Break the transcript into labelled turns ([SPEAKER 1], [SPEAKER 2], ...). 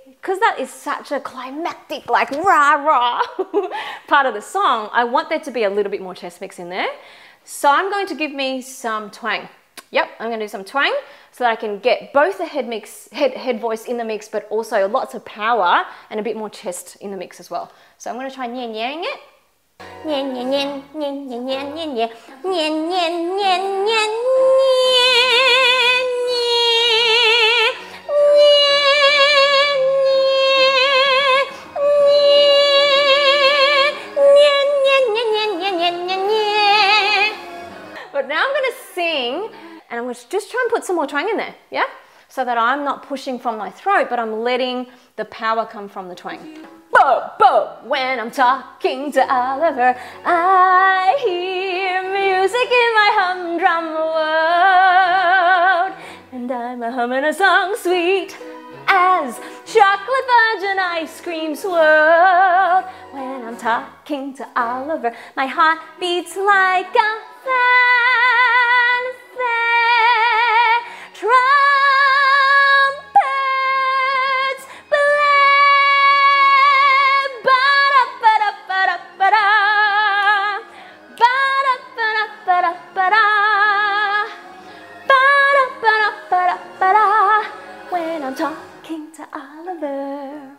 [SPEAKER 1] because that is such a climactic, like rah rah part of the song, I want there to be a little bit more chest mix in there. So I'm going to give me some twang. Yep, I'm going to do some twang so that I can get both the head voice in the mix, but also lots of power and a bit more chest in the mix as well. So I'm going to try nyang it. Nyen, nyen, nyen, nyen, nyen, nyen, nyen, nyen, nyen, nyen, nyen, nyen, but now I'm going to sing, and I'm going to just try and put some more twang in there, yeah? So that I'm not pushing from my throat, but I'm letting the power come from the twang. Bo, bo, when I'm talking to Oliver, I hear music in my humdrum world, and I'm humming a song sweet as chocolate fudge and ice cream swirl. When I'm talking to Oliver, my heart beats like a fanfare. Trumpets play, ba-da-ba-da-ba-da-ba-da, ba-da-ba-da-ba-da-ba-da, ba-da-ba-da-ba-da-ba-da, when I'm talking to Oliver.